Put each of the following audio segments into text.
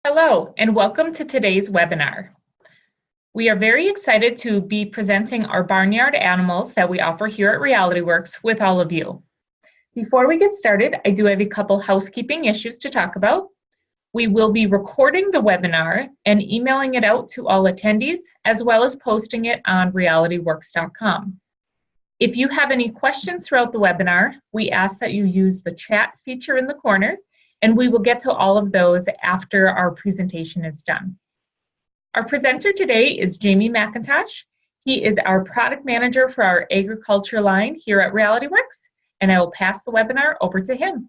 Hello, and welcome to today's webinar. We are very excited to be presenting our barnyard animals that we offer here at Realityworks with all of you. Before we get started, I do have a couple housekeeping issues to talk about. We will be recording the webinar and emailing it out to all attendees, as well as posting it on realityworks.com. If you have any questions throughout the webinar, we ask that you use the chat feature in the corner, and we will get to all of those after our presentation is done. Our presenter today is Jamie McIntosh. He is our product manager for our agriculture line here at Realityworks, and I will pass the webinar over to him.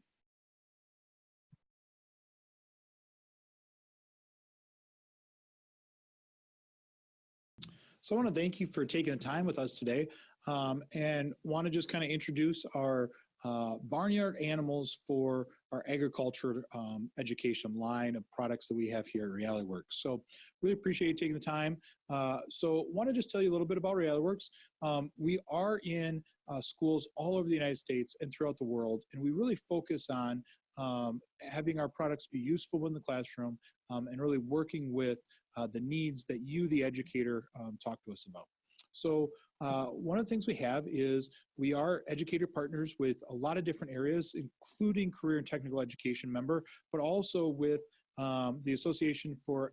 So I want to thank you for taking the time with us today and want to just kind of introduce our Barnyard Animals for our agriculture education line of products that we have here at Realityworks. So really appreciate you taking the time. So want to just tell you a little bit about Realityworks. We are in schools all over the United States and throughout the world, and we really focus on having our products be useful in the classroom and really working with the needs that you, the educator, talk to us about. So one of the things we have is we are educator partners with a lot of different areas, including career and technical education member, but also with the Association for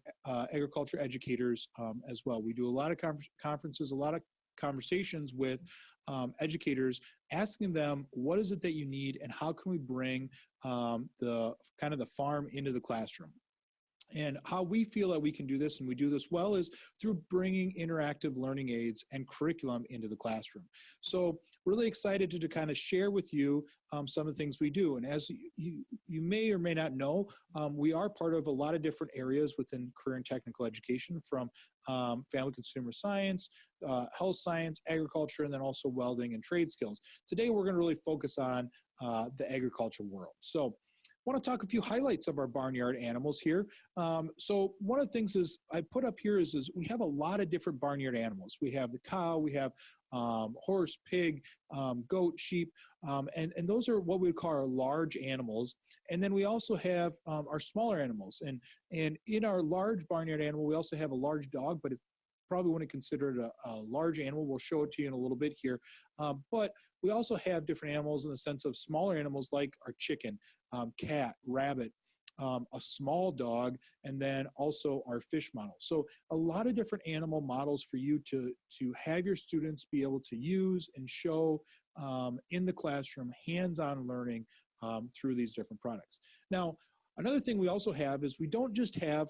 Agriculture Educators as well. We do a lot of conferences, a lot of conversations with educators, asking them what is it that you need and how can we bring the farm into the classroom. And how we feel that we can do this, and we do this well, is through bringing interactive learning aids and curriculum into the classroom. So really excited to kind of share with you some of the things we do. And as you may or may not know, we are part of a lot of different areas within career and technical education, from family consumer science, health science, agriculture, and then also welding and trade skills. Today, we're going to really focus on the agriculture world. So I want to talk a few highlights of our barnyard animals here. So one of the things is I put up here is we have a lot of different barnyard animals. We have the cow, we have horse, pig, goat, sheep, and those are what we would call our large animals. And then we also have our smaller animals. And in our large barnyard animal, we also have a large dog, but it's probably wouldn't consider it a large animal. We'll show it to you in a little bit here. But we also have different animals in the sense of smaller animals like our chicken, cat, rabbit, a small dog, and then also our fish model. So a lot of different animal models for you to have your students be able to use and show in the classroom, hands-on learning through these different products. Now, another thing we also have is we don't just have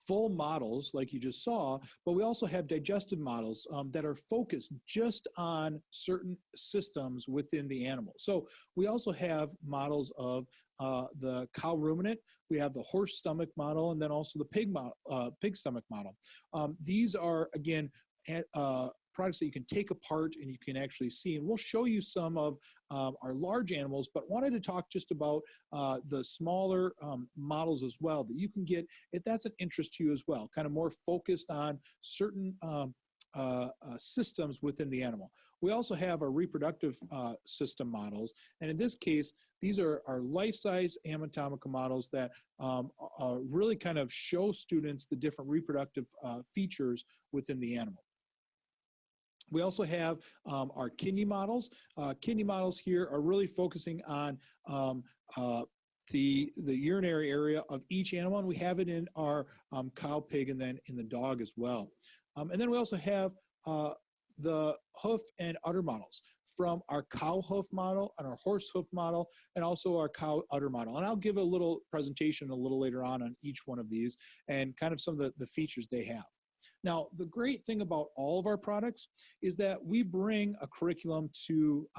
full models like you just saw, but we also have digestive models that are focused just on certain systems within the animal. So we also have models of the cow ruminant, we have the horse stomach model, and then also the pig stomach model. These are, again, products that you can take apart and you can actually see, and we'll show you some of our large animals, but wanted to talk just about the smaller models as well that you can get if that's an interest to you as well, kind of more focused on certain systems within the animal. We also have our reproductive system models, and in this case, these are our life-size anatomical models that really kind of show students the different reproductive features within the animal. We also have our kidney models. Kidney models here are really focusing on the urinary area of each animal, and we have it in our cow, pig, and then in the dog as well. And then we also have the hoof and udder models, from our cow hoof model and our horse hoof model, and also our cow udder model. And I'll give a little presentation a little later on each one of these and kind of some of the features they have. Now, the great thing about all of our products is that we bring a curriculum to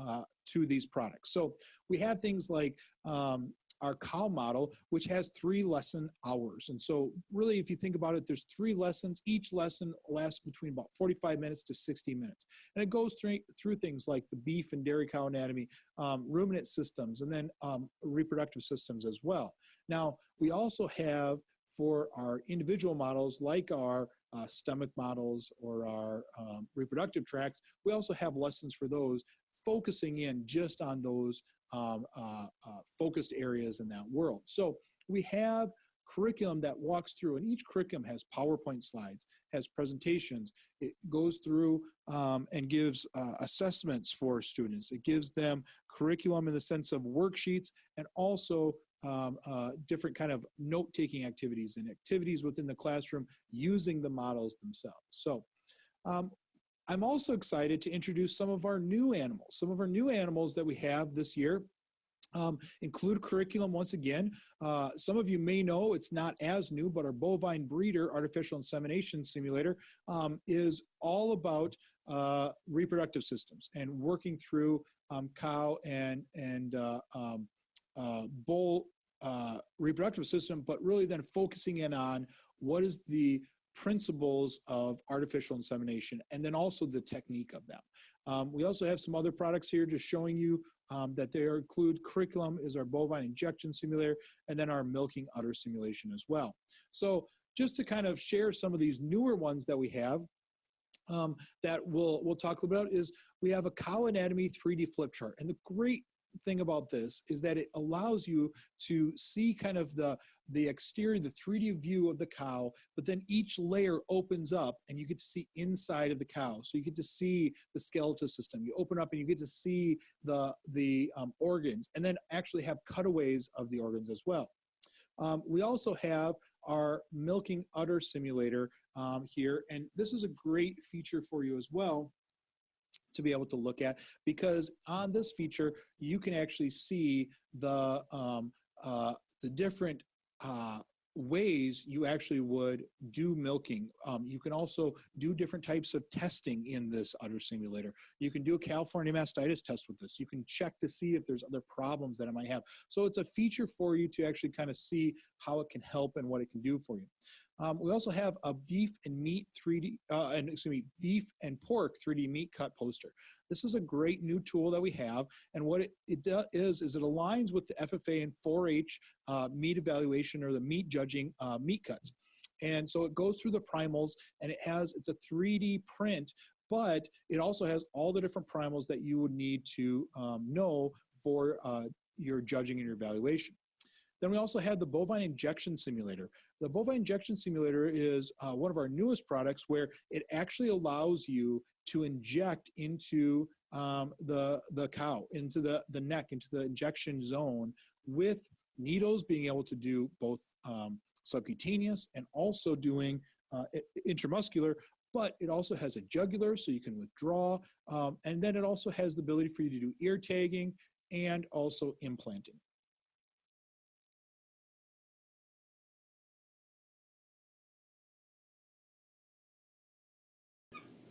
these products. So we have things like our cow model, which has 3 lesson hours. And so really, if you think about it, there's 3 lessons. Each lesson lasts between about 45 minutes to 60 minutes. And it goes through things like the beef and dairy cow anatomy, ruminant systems, and then reproductive systems as well. Now, we also have, for our individual models, like our stomach models or our reproductive tracts, we also have lessons for those, focusing in just on those focused areas in that world. So we have curriculum that walks through, and each curriculum has PowerPoint slides, has presentations. It goes through and gives assessments for students. It gives them curriculum in the sense of worksheets, and also different kind of note-taking activities and activities within the classroom using the models themselves. So I'm also excited to introduce some of our new animals. Some of our new animals that we have this year include curriculum once again. Some of you may know it's not as new, but our bovine breeder artificial insemination simulator is all about reproductive systems and working through cow and bull reproductive system, but really then focusing in on what is the principles of artificial insemination and then also the technique of them. We also have some other products here just showing you that they include curriculum is our bovine injection simulator and then our milking udder simulation as well. So just to kind of share some of these newer ones that we have that we'll talk about is we have a cow anatomy 3D flip chart. And the great thing about this is that it allows you to see kind of the exterior, the 3D view of the cow, but then each layer opens up and you get to see inside of the cow. So you get to see the skeletal system. You open up and you get to see the organs, and then actually have cutaways of the organs as well. We also have our milking udder simulator here, and this is a great feature for you as well to be able to look at, because on this feature you can actually see the different ways you actually would do milking. You can also do different types of testing in this udder simulator. You can do a California mastitis test with this. You can check to see if there's other problems that it might have. So it's a feature for you to actually kind of see how it can help and what it can do for you. We also have a beef and meat 3D, beef and pork 3D meat cut poster. This is a great new tool that we have, and what it does is it aligns with the FFA and 4-H meat evaluation or the meat judging meat cuts. And so it goes through the primals, and it's a 3D print, but it also has all the different primals that you would need to know for your judging and your evaluation. Then we also have the bovine injection simulator. The bovine injection simulator is one of our newest products where it actually allows you to inject into the cow, into the neck, into the injection zone, with needles being able to do both subcutaneous and also doing intramuscular, but it also has a jugular so you can withdraw, and then it also has the ability for you to do ear tagging and also implanting.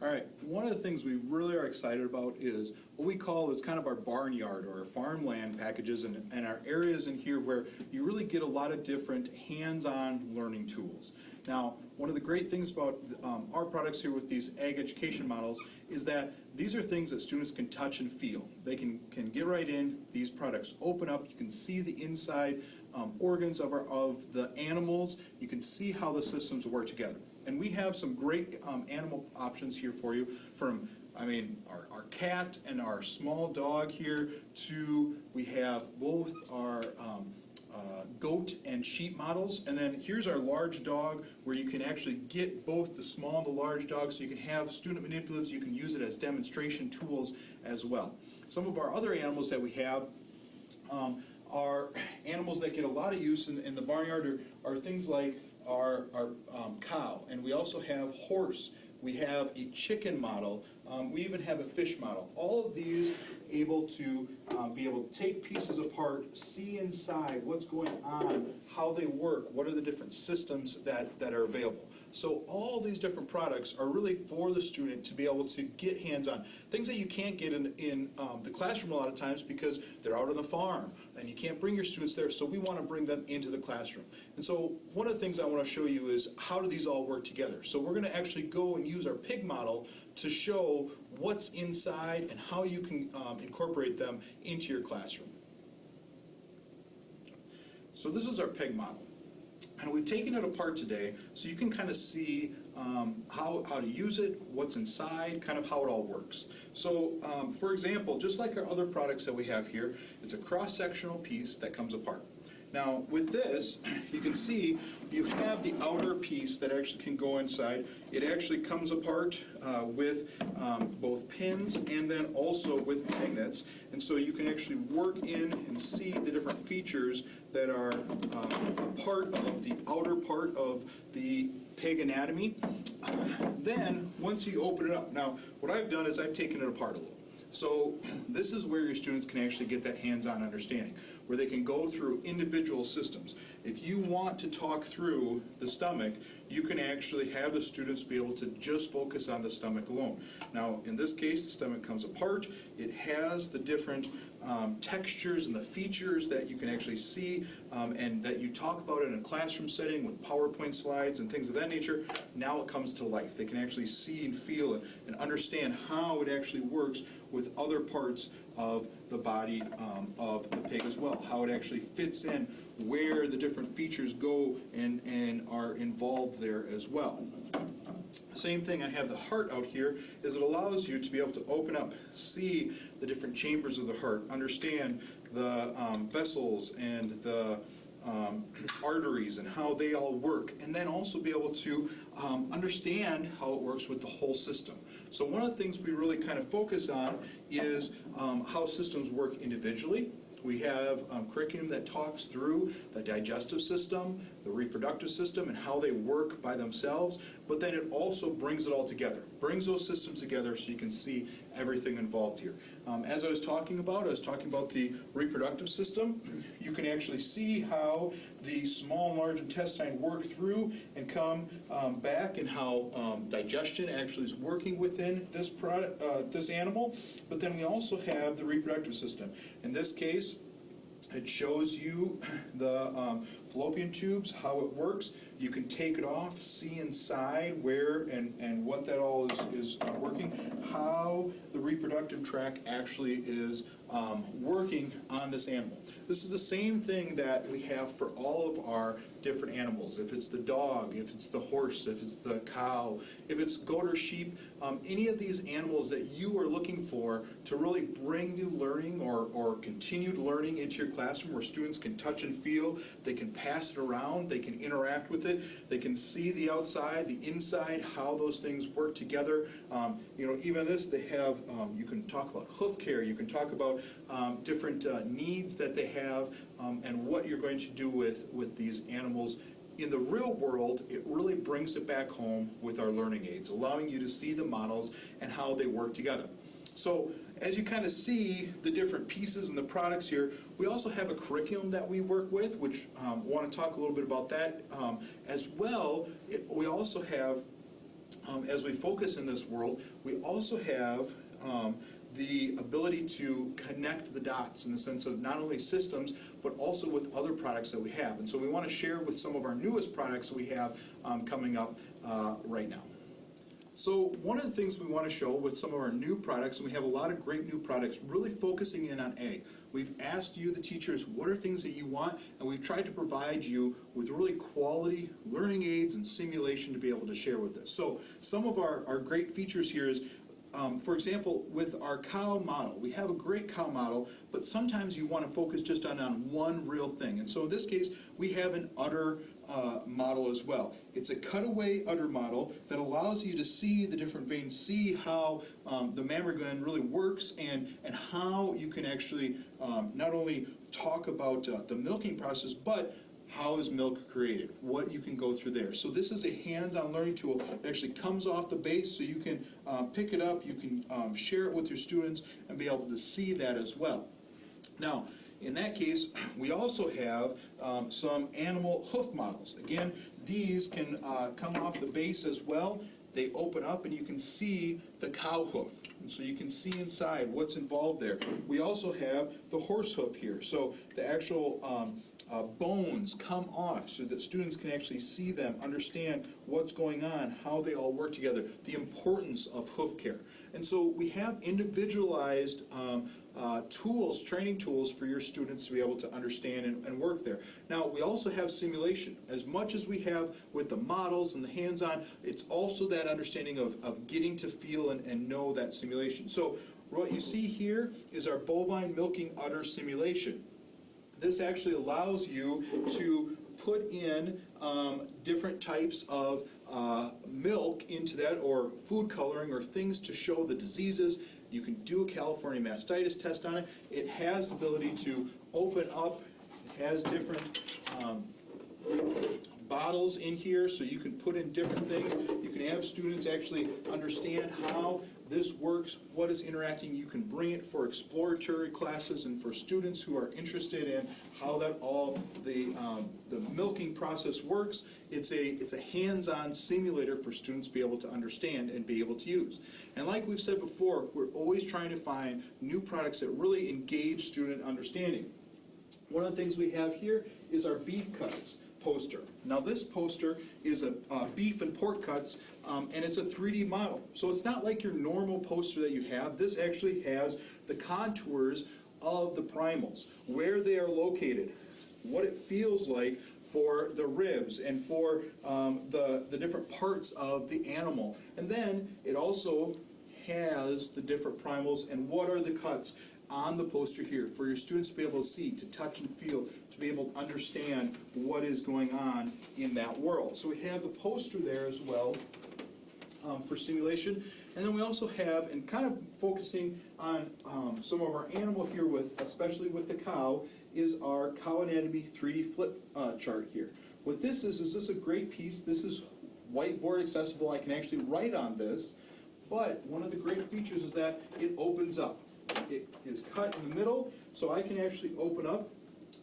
All right, one of the things we really are excited about is what we call is kind of our barnyard or our farmland packages and our areas in here where you really get a lot of different hands-on learning tools. Now, one of the great things about our products here with these ag education models is that these are things that students can touch and feel. They can get right in, these products open up, you can see the inside organs of the animals, you can see how the systems work together. And we have some great animal options here for you, from our cat and our small dog here, to we have both our goat and sheep models, and then here's our large dog where you can actually get both the small and the large dog, so you can have student manipulatives, you can use it as demonstration tools as well. Some of our other animals that we have are animals that get a lot of use in the barnyard are things like our cow, and we also have horse, we have a chicken model, we even have a fish model. All of these able to take pieces apart, see inside what's going on, how they work, what are the different systems that are available. So all these different products are really for the student to be able to get hands-on. Things that you can't get in the classroom a lot of times because they're out on the farm and you can't bring your students there, so we want to bring them into the classroom. And so one of the things I want to show you is how do these all work together. So we're going to actually go and use our pig model to show what's inside and how you can incorporate them into your classroom. So this is our pig model. And we've taken it apart today so you can kind of see how to use it, what's inside, kind of how it all works. So for example, just like our other products that we have here, it's a cross-sectional piece that comes apart. Now with this, you can see you have the outer piece that actually can go inside. It actually comes apart with both pins and then also with magnets, and so you can actually work in and see the different features that are a part of the outer part of the pig anatomy. Then once you open it up, now what I've done is I've taken it apart a little. So this is where your students can actually get that hands-on understanding, where they can go through individual systems. If you want to talk through the stomach, you can actually have the students be able to just focus on the stomach alone. Now, in this case, the stomach comes apart. It has the different textures and the features that you can actually see and that you talk about in a classroom setting with PowerPoint slides and things of that nature. Now it comes to life. They can actually see and feel it and understand how it actually works with other parts of the body of the pig as well, how it actually fits in, where the different features go and are involved there as well. Same thing, I have the heart out here, is it allows you to be able to open up, see the different chambers of the heart, understand the vessels and the arteries and how they all work, and then also be able to understand how it works with the whole system. So one of the things we really kind of focus on is how systems work individually. We have curriculum that talks through the digestive system, the reproductive system, and how they work by themselves, but then it also brings it all together, brings those systems together so you can see everything involved here. As I was talking about the reproductive system. You can actually see how the small and large intestine work through and come back, and how digestion actually is working within this product, this animal. But then we also have the reproductive system. In this case, it shows you the fallopian tubes, how it works. You can take it off, see inside where and what that all is working, how the reproductive tract actually is working on this animal. This is the same thing that we have for all of our different animals. If it's the dog, if it's the horse, if it's the cow, if it's goat or sheep, any of these animals that you are looking for to really bring new learning or continued learning into your classroom, where students can touch and feel, they can pass it around, they can interact with it, they can see the outside, the inside, how those things work together. Even this, they have, you can talk about hoof care, you can talk about different needs that they have, and what you're going to do with these animals. In the real world, it really brings it back home with our learning aids, allowing you to see the models and how they work together. So as you kind of see the different pieces and the products here, we also have a curriculum that we work with, which I want to talk a little bit about that as well. We also have, as we focus in this world, we also have the ability to connect the dots in the sense of not only systems, but also with other products that we have. And so we want to share with some of our newest products that we have coming up right now. So one of the things we want to show with some of our new products, and we have a lot of great new products really focusing in on A. We've asked you, the teachers, what are things that you want, and we've tried to provide you with really quality learning aids and simulation to be able to share with us. So some of our great features here is, for example, with our cow model, we have a great cow model, but sometimes you want to focus just on one real thing. And so in this case, we have an udder model as well. It's a cutaway udder model that allows you to see the different veins, see how the mammary gland really works, and how you can actually not only talk about the milking process, but how is milk created, what you can go through there. So this is a hands-on learning tool. It actually comes off the base, so you can pick it up, you can share it with your students and be able to see that as well. Now, in that case, we also have some animal hoof models. Again, these can come off the base as well. They open up and you can see the cow hoof. And so you can see inside what's involved there. We also have the horse hoof here. So the actual bones come off so that students can actually see them, understand what's going on, how they all work together, the importance of hoof care. And so we have individualized tools, training tools for your students to be able to understand and work there. Now, we also have simulation. As much as we have with the models and the hands-on, it's also that understanding of getting to feel and know that simulation. So what you see here is our bovine milking udder simulation. This actually allows you to put in different types of milk into that, or food coloring, or things to show the diseases. You can do a California mastitis test on it. It has the ability to open up. It has different bottles in here, so you can put in different things. You can have students actually understand how this works, what is interacting. You can bring it for exploratory classes and for students who are interested in how that all the milking process works. It's a hands-on simulator for students to be able to understand and be able to use. And like we've said before, we're always trying to find new products that really engage student understanding. One of the things we have here is our beef cuts poster. Now this poster is a beef and pork cuts, and it's a 3D model. So it's not like your normal poster that you have. This actually has the contours of the primals, where they are located, what it feels like for the ribs and for the different parts of the animal. And then it also has the different primals and what are the cuts on the poster here for your students to be able to see, to touch and feel, to be able to understand what is going on in that world. So we have the poster there as well for simulation. And then we also have, and kind of focusing on some of our animal here, with especially with the cow, is our cow anatomy 3D flip chart here. What this is this a great piece. This is whiteboard accessible. I can actually write on this, but one of the great features is that it opens up. It is cut in the middle, so I can actually open up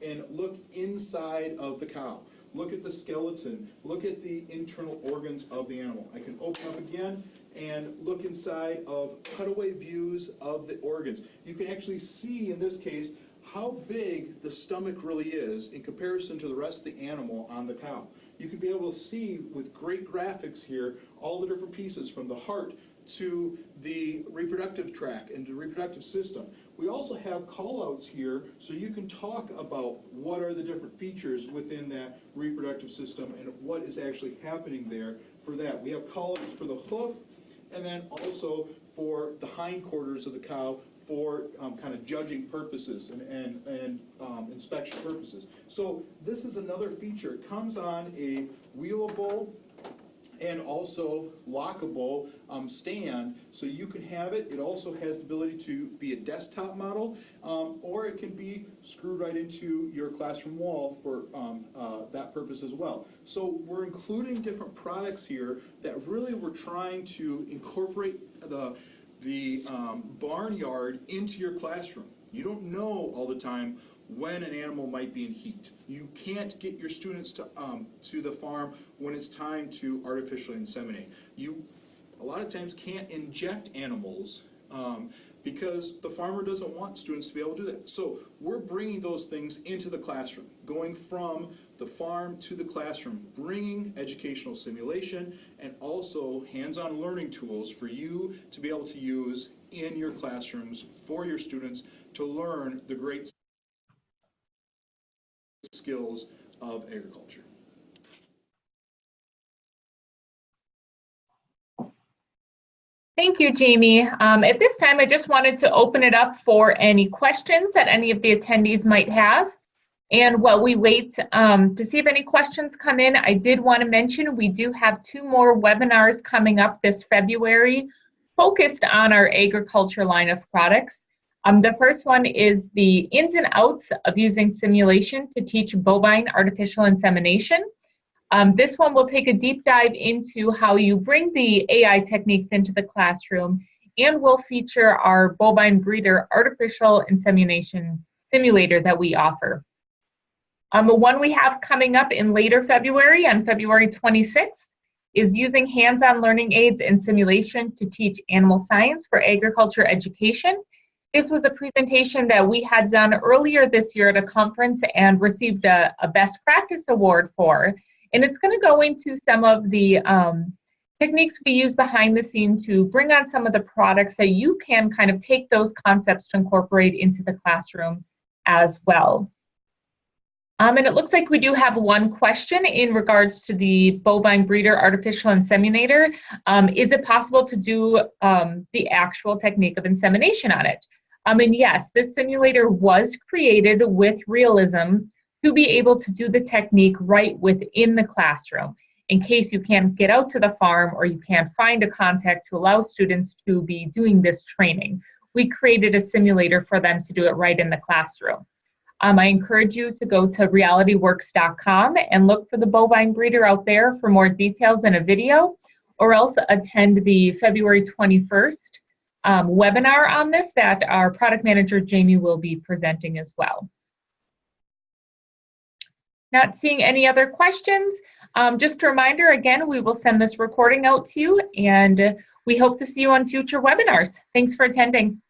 and look inside of the cow. Look at the skeleton, look at the internal organs of the animal. I can open up again and look inside of cutaway views of the organs. You can actually see, in this case, how big the stomach really is in comparison to the rest of the animal on the cow. You can be able to see with great graphics here all the different pieces, from the heart to the reproductive tract and the reproductive system. We also have call-outs here, so you can talk about what are the different features within that reproductive system and what is actually happening there for that. We have call-outs for the hoof, and then also for the hindquarters of the cow for kind of judging purposes and inspection purposes. So this is another feature. It comes on a wheelable and also lockable stand, so you can have it. It also has the ability to be a desktop model, or it can be screwed right into your classroom wall for that purpose as well. So we're including different products here that really we're trying to incorporate the barnyard into your classroom. You don't know all the time when an animal might be in heat. You can't get your students to the farm when it's time to artificially inseminate. You a lot of times can't inject animals because the farmer doesn't want students to be able to do that. So we're bringing those things into the classroom, going from the farm to the classroom, bringing educational simulation and also hands-on learning tools for you to be able to use in your classrooms for your students to learn the great skills of agriculture. Thank you, Jamie. At this time, I just wanted to open it up for any questions that any of the attendees might have. And while we wait to see if any questions come in, I did want to mention we do have 2 more webinars coming up this February focused on our agriculture line of products. The first one is the ins and outs of using simulation to teach bovine artificial insemination. This one will take a deep dive into how you bring the AI techniques into the classroom, and will feature our bovine breeder artificial insemination simulator that we offer. The one we have coming up in later February, on February 26th, is using hands-on learning aids and simulation to teach animal science for agriculture education. This was a presentation that we had done earlier this year at a conference and received a best practice award for. And it's going to go into some of the techniques we use behind the scenes to bring on some of the products that you can kind of take those concepts to incorporate into the classroom as well. And it looks like we do have one question in regards to the bovine breeder artificial inseminator. Is it possible to do the actual technique of insemination on it? And yes, this simulator was created with realism to be able to do the technique right within the classroom. In case you can't get out to the farm or you can't find a contact to allow students to be doing this training, we created a simulator for them to do it right in the classroom. I encourage you to go to realityworks.com and look for the bovine breeder out there for more details and a video, or else attend the February 21st webinar on this that our product manager, Jamie, will be presenting as well. Not seeing any other questions. Just a reminder, again, we will send this recording out to you, and we hope to see you on future webinars. Thanks for attending.